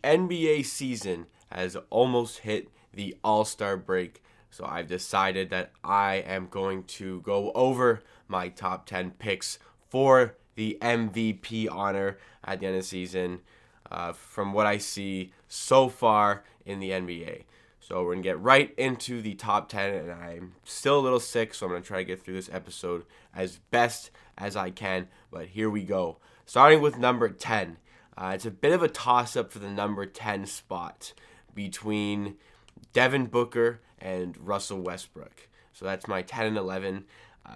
NBA season has almost hit the All-Star break, so I've decided that I am going to go over my top 10 picks for the MVP honor at the end of the season from what I see so far in the NBA. So we're going to get right into the top 10, and I'm still a little sick, so I'm going to try to get through this episode as best as I can, but here we go. Starting with number 10. It's a bit of a toss-up for the number 10 spot between Devin Booker and Russell Westbrook. So that's my 10 and 11.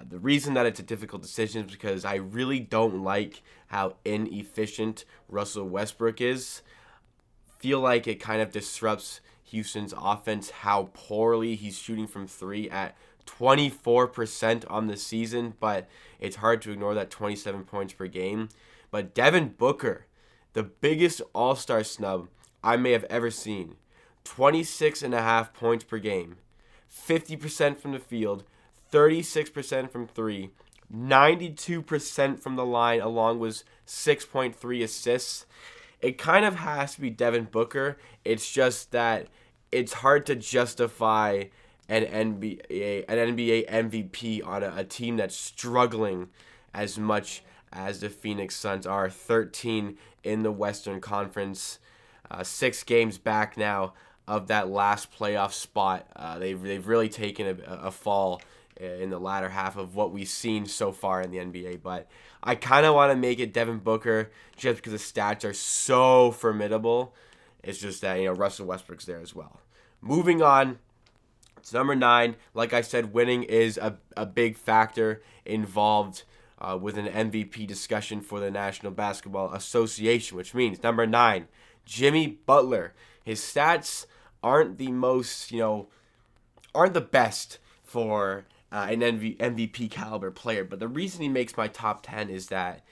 The reason that it's a difficult decision is because I really don't like how inefficient Russell Westbrook is. Feel like it kind of disrupts Houston's offense, how poorly he's shooting from three at 24% on the season, but it's hard to ignore that 27 points per game. But Devin Booker, the biggest all-star snub I may have ever seen, 26.5 points per game, 50% from the field, 36% from three, 92% from the line, along with 6.3 assists. It kind of has to be Devin Booker. It's just that it's hard to justify an NBA MVP on a team that's struggling as much as the Phoenix Suns are. 13 in the Western Conference, 6 games back now of that last playoff spot. They've really taken a fall in the latter half of what we've seen so far in the NBA. But I kind of want to make it Devin Booker just because the stats are so formidable. It's just that, Russell Westbrook's there as well. Moving on, it's number 9. Like I said, winning is a big factor involved with an MVP discussion for the National Basketball Association, which means number 9, Jimmy Butler. His stats aren't the most, aren't the best for an MVP caliber player. But the reason he makes my top 10 is that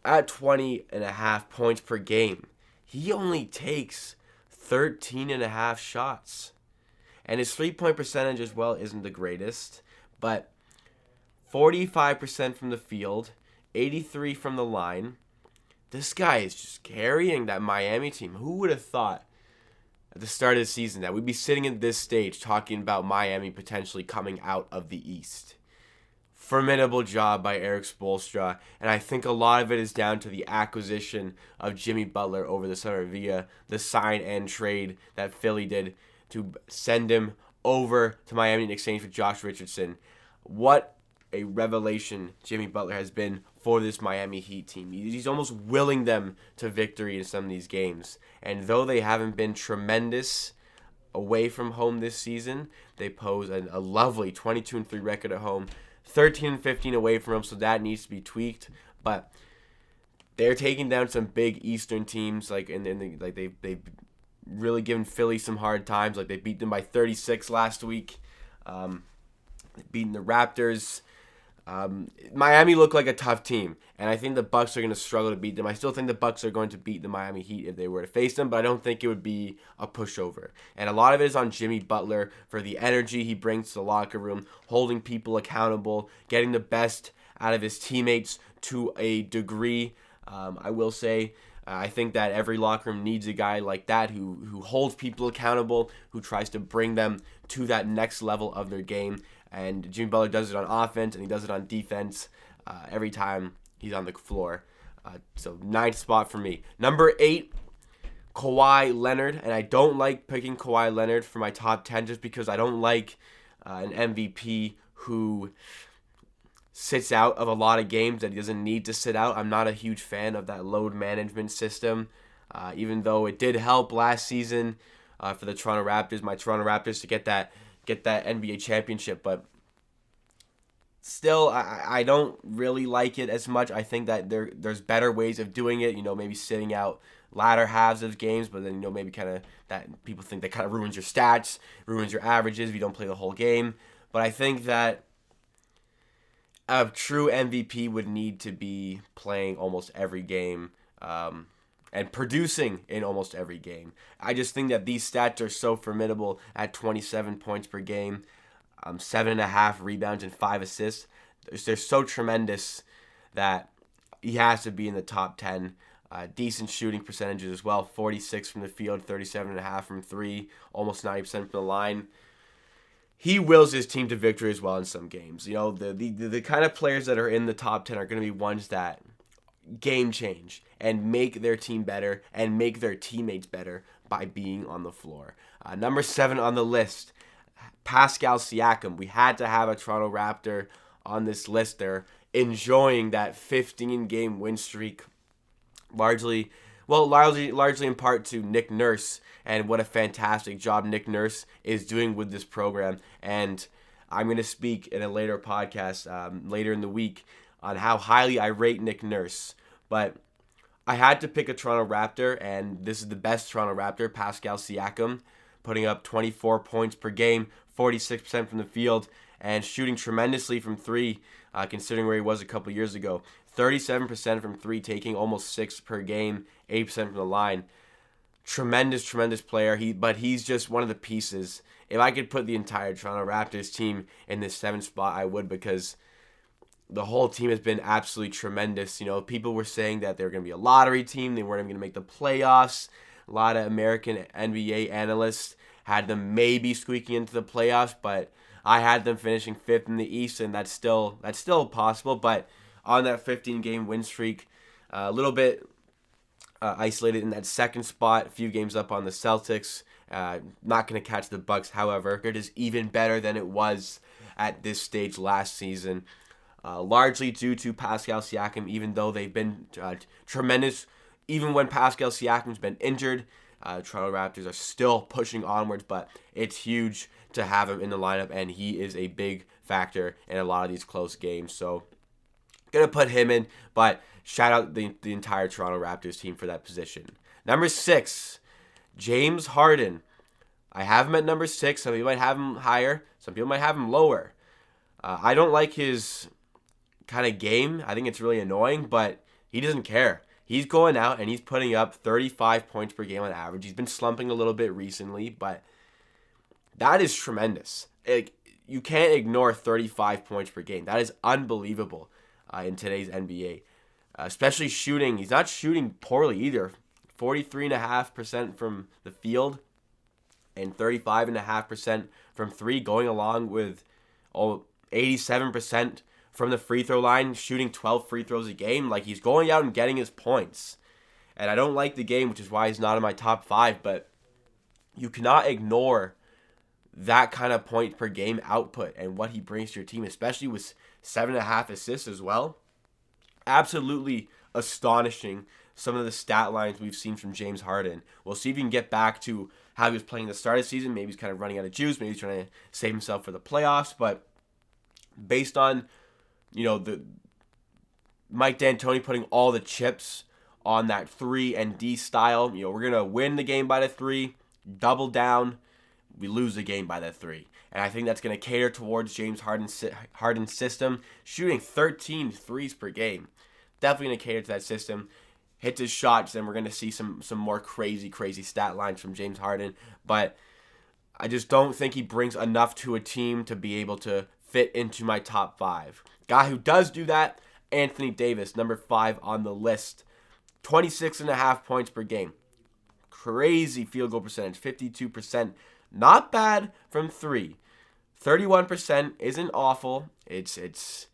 at 20.5 points per game, he only takes 13.5 shots. And his 3-point percentage as well isn't the greatest, but 45% from the field, 83% from the line. This guy is just carrying that Miami team. Who would have thought at the start of the season that we'd be sitting at this stage talking about Miami potentially coming out of the East? Formidable job by Eric Spoelstra, and I think a lot of it is down to the acquisition of Jimmy Butler over the summer via the sign and trade that Philly did to send him over to Miami in exchange for Josh Richardson. What a revelation Jimmy Butler has been for this Miami Heat team. He's almost willing them to victory in some of these games. And though they haven't been tremendous away from home this season, they pose a lovely 22-3 record at home, 13-15 away from home, so that needs to be tweaked. But they're taking down some big Eastern teams, they've really given Philly some hard times. Like they beat them by 36 last week, beating the Raptors. Miami looked like a tough team, and I think the Bucks are going to struggle to beat them. I still think the Bucks are going to beat the Miami Heat if they were to face them, but I don't think it would be a pushover. And a lot of it is on Jimmy Butler for the energy he brings to the locker room, holding people accountable, getting the best out of his teammates to a degree. I will say, I think that every locker room needs a guy like that who holds people accountable, who tries to bring them to that next level of their game. And Jimmy Butler does it on offense, and he does it on defense every time he's on the floor. So 9th spot for me. Number 8, Kawhi Leonard. And I don't like picking Kawhi Leonard for my top 10 just because I don't like an MVP who sits out of a lot of games that he doesn't need to sit out. I'm not a huge fan of that load management system, even though it did help last season for the Toronto Raptors, my Toronto Raptors, to get that NBA championship. But still, I don't really like it as much. I think that there's better ways of doing it, maybe sitting out latter halves of games, but then, maybe kind of that people think that kind of ruins your stats, ruins your averages if you don't play the whole game. But I think that a true MVP would need to be playing almost every game and producing in almost every game. I just think that these stats are so formidable at 27 points per game, 7.5 rebounds and 5 assists. They're so tremendous that he has to be in the top 10 Decent shooting percentages as well. 46 from the field, 37.5 from three, almost 90% from the line. He wills his team to victory as well in some games. You know, the kind of players that are in the top 10 are going to be ones that game change and make their team better and make their teammates better by being on the floor. Number 7 on the list, Pascal Siakam. We had to have a Toronto Raptor on this list. They're enjoying that 15-game win streak, largely in part to Nick Nurse and what a fantastic job Nick Nurse is doing with this program. And I'm going to speak in a later podcast later in the week on how highly I rate Nick Nurse. But I had to pick a Toronto Raptor, and this is the best Toronto Raptor, Pascal Siakam, putting up 24 points per game, 46% from the field, and shooting tremendously from three, considering where he was a couple years ago. 37% from three, taking almost 6 per game, 8% from the line. Tremendous player. But he's just one of the pieces. If I could put the entire Toronto Raptors team in this 7th spot, I would, because the whole team has been absolutely tremendous. You know, people were saying that they were going to be a lottery team. They weren't even going to make the playoffs. A lot of American NBA analysts had them maybe squeaking into the playoffs, but I had them finishing 5th in the East, and that's still possible. But on that 15-game win streak, a little bit isolated in that 2nd spot, a few games up on the Celtics. Not going to catch the Bucks, however. It is even better than it was at this stage last season. Largely due to Pascal Siakam, even though they've been tremendous. Even when Pascal Siakam's been injured, Toronto Raptors are still pushing onwards, but it's huge to have him in the lineup, and he is a big factor in a lot of these close games. So, going to put him in, but shout out the entire Toronto Raptors team for that position. Number 6, James Harden. I have him at number 6. Some people might have him higher. Some people might have him lower. I don't like his kind of game. I think it's really annoying, but he doesn't care. He's going out and he's putting up 35 points per game on average. He's been slumping a little bit recently, but that is tremendous. You can't ignore 35 points per game. That is unbelievable in today's NBA. Especially shooting. He's not shooting poorly either. 43.5% from the field and 35.5% from three, going along with 87% from the free throw line, shooting 12 free throws a game. Like, he's going out and getting his points. And I don't like the game, which is why he's not in my top 5, but you cannot ignore that kind of point per game output and what he brings to your team, especially with 7.5 assists as well. Absolutely astonishing, some of the stat lines we've seen from James Harden. We'll see if he can get back to how he was playing the start of the season. Maybe he's kind of running out of juice. Maybe he's trying to save himself for the playoffs. But based on, the Mike D'Antoni putting all the chips on that 3-and-D style, we're going to win the game by the 3, double down, we lose the game by that 3. And I think that's going to cater towards James Harden's system, shooting 13 threes per game. Definitely going to cater to that system. Hits his shots, then we're going to see some more crazy stat lines from James Harden. But I just don't think he brings enough to a team to be able to fit into my top 5. Guy who does do that, Anthony Davis, number 5 on the list. 26.5 points per game. Crazy field goal percentage, 52%. Not bad from 3. 31% isn't awful. It's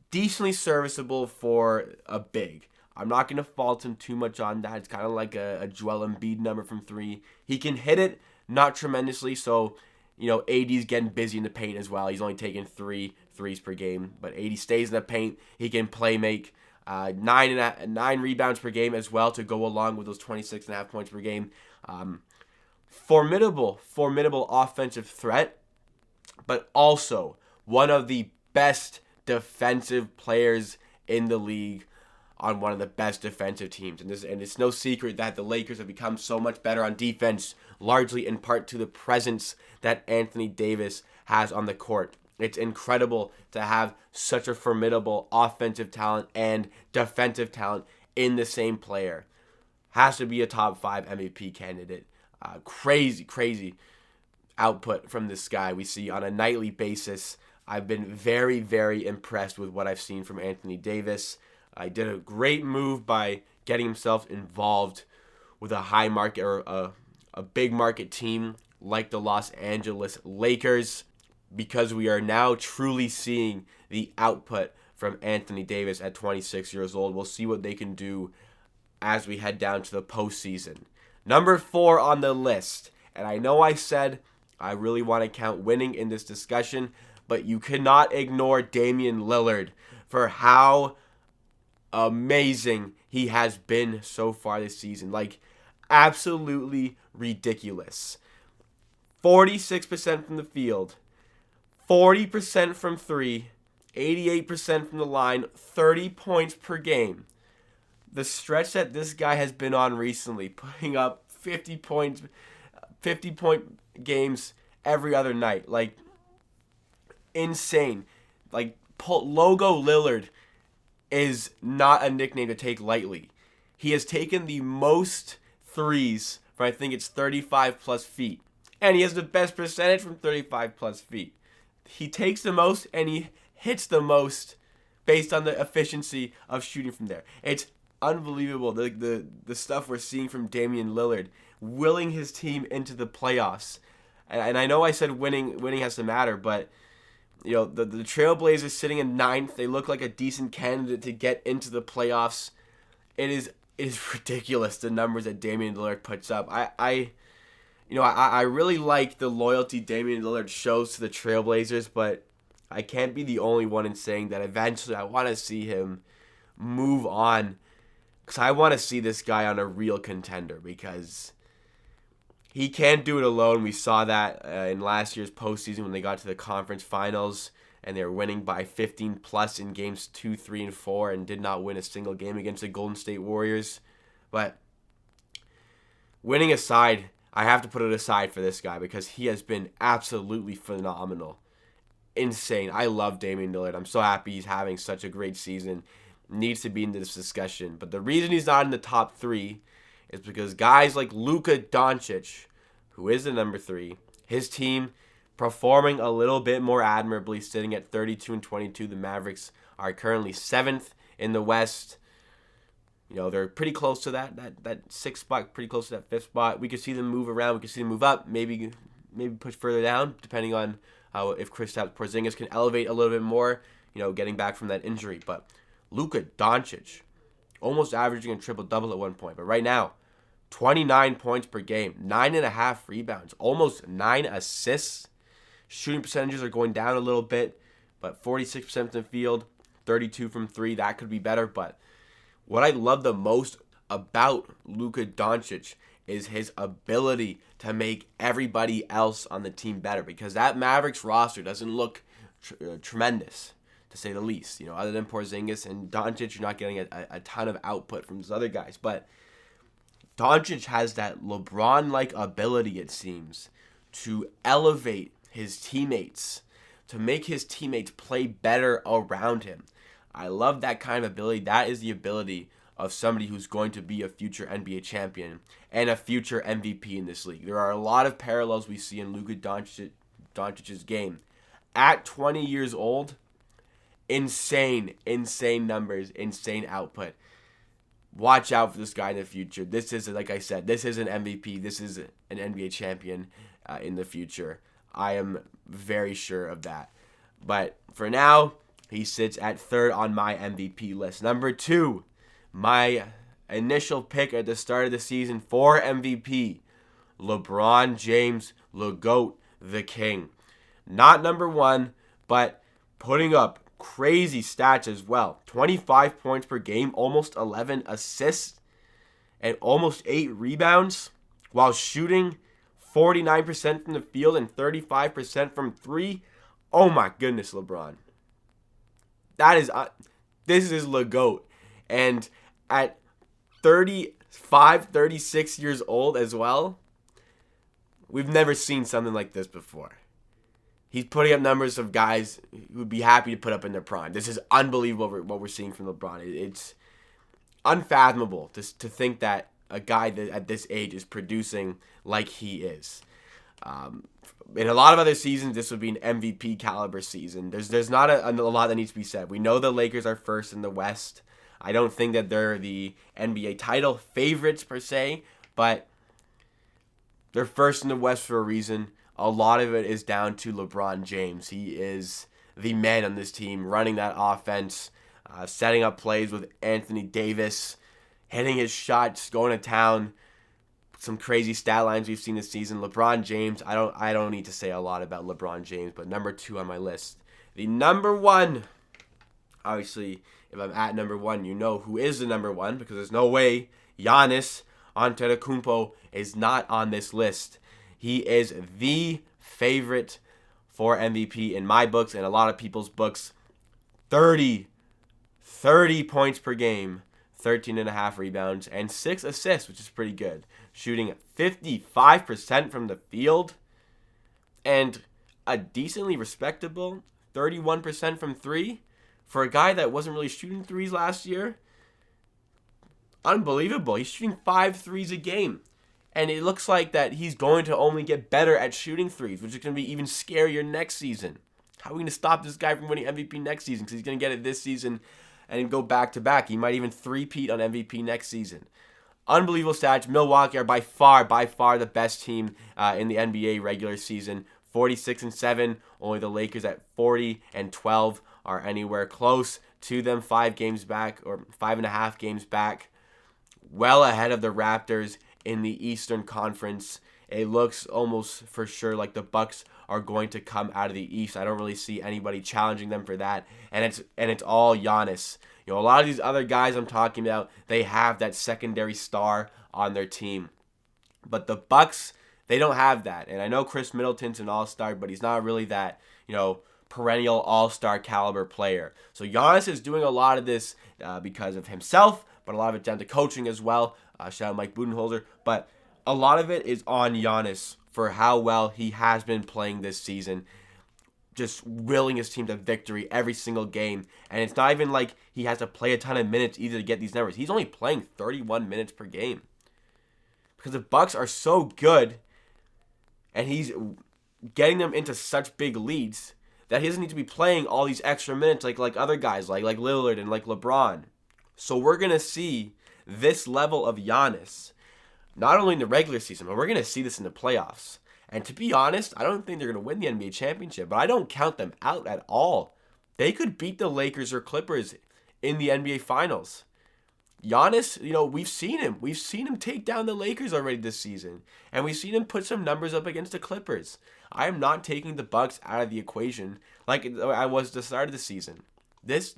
decently serviceable for a big. I'm not going to fault him too much on that. It's kind of like a Joel Embiid number from 3. He can hit it, not tremendously, so AD's getting busy in the paint as well. He's only taking 3 threes per game, but AD stays in the paint. He can play make 9 rebounds per game as well to go along with those 26.5 points per game. Formidable offensive threat, but also one of the best defensive players in the league on one of the best defensive teams. And it's no secret that the Lakers have become so much better on defense, largely in part to the presence that Anthony Davis has on the court. It's incredible to have such a formidable offensive talent and defensive talent in the same player. Has to be a top 5 MVP candidate. Crazy output from this guy we see on a nightly basis. I've been very impressed with what I've seen from Anthony Davis. I did a great move by getting himself involved with a high market or a big market team like the Los Angeles Lakers, because we are now truly seeing the output from Anthony Davis at 26 years old. We'll see what they can do as we head down to the postseason. Number 4 on the list, and I know I said I really want to count winning in this discussion, but you cannot ignore Damian Lillard for how amazing he has been so far this season. Like, absolutely ridiculous. 46% from the field, 40% from 3, 88% from the line, 30 points per game. The stretch that this guy has been on recently, putting up 50 point games every other night. Like, insane. Like, Logo Lillard is not a nickname to take lightly. He has taken the most threes from, I think it's 35 plus feet. And he has the best percentage from 35 plus feet. He takes the most and he hits the most based on the efficiency of shooting from there. It's unbelievable, the stuff we're seeing from Damian Lillard, willing his team into the playoffs. And I know I said winning has to matter, but you know, the Trailblazers sitting in 9th, they look like a decent candidate to get into the playoffs. It is ridiculous, the numbers that Damian Lillard puts up. I really like the loyalty Damian Lillard shows to the Trailblazers, but I can't be the only one in saying that eventually I want to see him move on, because I want to see this guy on a real contender, because he can't do it alone. We saw that in last year's postseason when they got to the conference finals and they were winning by 15 plus in games 2, 3, and 4 and did not win a single game against the Golden State Warriors. But winning aside, I have to put it aside for this guy because he has been absolutely phenomenal. Insane. I love Damian Lillard. I'm so happy he's having such a great season. Needs to be in this discussion. But the reason he's not in the top 3 is because guys like Luka Doncic, who is the number 3, his team performing a little bit more admirably, sitting at 32-22. The Mavericks are currently 7th in the West. You know, they're pretty close to that 6th spot, pretty close to that 5th spot. We could see them move around. We could see them move up, maybe push further down, depending on if Kristaps Porzingis can elevate a little bit more, you know, getting back from that injury. But Luka Doncic, almost averaging a triple-double at one point. But right now, 29 points per game, 9.5 rebounds, almost 9 assists. Shooting percentages are going down a little bit, but 46% from the field, 32 from 3. That could be better. But what I love the most about Luka Doncic is his ability to make everybody else on the team better, because that Mavericks roster doesn't look tremendous, to say the least. You know, other than Porzingis and Doncic, you're not getting a ton of output from those other guys. But Doncic has that LeBron-like ability, it seems, to elevate his teammates, to make his teammates play better around him. I love that kind of ability. That is the ability of somebody who's going to be a future NBA champion and a future MVP in this league. There are a lot of parallels we see in Luka Doncic's game. At 20 years old, insane numbers, insane output. Watch out for this guy in the future. This is, like I said, this is an MVP. This is an NBA champion in the future. I am very sure of that. But for now, he sits at 3rd on my MVP list. Number 2, my initial pick at the start of the season for MVP, LeBron James, the GOAT, the King. Not number 1, but putting up crazy stats as well. 25 points per game, almost 11 assists, and almost 8 rebounds, while shooting 49% from the field and 35% from 3. Oh my goodness, LeBron. This is the GOAT. And at 35, 36 years old as well, we've never seen something like this before. He's putting up numbers of guys who would be happy to put up in their prime. This is unbelievable what we're seeing from LeBron. It's unfathomable to think that a guy that at this age is producing like he is. In a lot of other seasons, this would be an MVP caliber season. There's not a lot that needs to be said. We know the Lakers are first in the West. I don't think that they're the NBA title favorites per se, but they're first in the West for a reason. A lot of it is down to LeBron James. He is the man on this team, running that offense, setting up plays with Anthony Davis, hitting his shots, going to town. Some crazy stat lines we've seen this season. LeBron James, I don't need to say a lot about LeBron James, but number 2 on my list. The number 1, obviously, if I'm at number 1, you know who is the number 1, because there's no way Giannis Antetokounmpo is not on this list. He is the favorite for MVP in my books and a lot of people's books. 30 points per game, 13.5 rebounds, and 6 assists, which is pretty good. Shooting 55% from the field, and a decently respectable 31% from 3 for a guy that wasn't really shooting threes last year. Unbelievable. He's shooting 5 threes a game. And it looks like that he's going to only get better at shooting threes, which is going to be even scarier next season. How are we going to stop this guy from winning MVP next season? Because he's going to get it this season and go back-to-back. He might even three-peat on MVP next season. Unbelievable stats. Milwaukee are by far the best team in the NBA regular season. 46-7. Only the Lakers at 40-12 are anywhere close to them. 5 games back, or 5.5 games back. Well ahead of the Raptors in the Eastern Conference. It looks almost for sure like the Bucks are going to come out of the East. I don't really see anybody challenging them for that. And it's all Giannis. You know, a lot of these other guys I'm talking about, they have that secondary star on their team. But the Bucks, they don't have that. And I know Chris Middleton's an all-star, but he's not really that, perennial all-star caliber player. So Giannis is doing a lot of this because of himself, but a lot of it down to coaching as well. Shout out Mike Budenholzer. But a lot of it is on Giannis for how well he has been playing this season. Just willing his team to victory every single game. And it's not even like he has to play a ton of minutes either to get these numbers. He's only playing 31 minutes per game. Because the Bucks are so good, and he's getting them into such big leads that he doesn't need to be playing all these extra minutes like other guys, like Lillard and like LeBron. So we're going to see this level of Giannis, not only in the regular season, but we're going to see this in the playoffs. And to be honest, I don't think they're going to win the NBA championship, but I don't count them out at all. They could beat the Lakers or Clippers in the NBA Finals. Giannis, we've seen him. We've seen him take down the Lakers already this season. And we've seen him put some numbers up against the Clippers. I am not taking the Bucks out of the equation like I was at the start of the season. This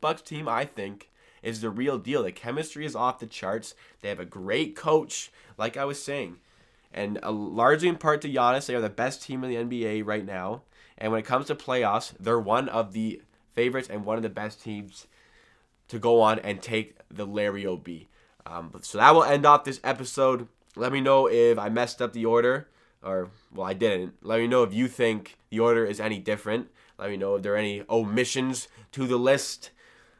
Bucks team, I think, is the real deal. The chemistry is off the charts. They have a great coach, like I was saying. And largely in part to Giannis, they are the best team in the NBA right now. And when it comes to playoffs, they're one of the favorites and one of the best teams to go on and take the Larry O.B. So that will end off this episode. Let me know if I messed up the order. I didn't. Let me know if you think the order is any different. Let me know if there are any omissions to the list.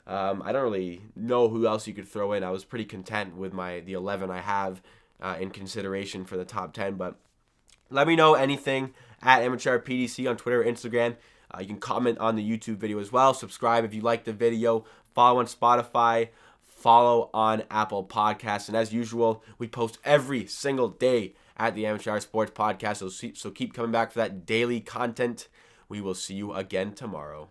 I don't really know who else you could throw in. I was pretty content with the 11 I have in consideration for the top 10. But let me know anything at AmateurPDC on Twitter or Instagram. You can comment on the YouTube video as well. Subscribe if you like the video. Follow on Spotify. Follow on Apple Podcasts. And as usual, we post every single day at the Amateur Sports Podcast. So keep coming back for that daily content. We will see you again tomorrow.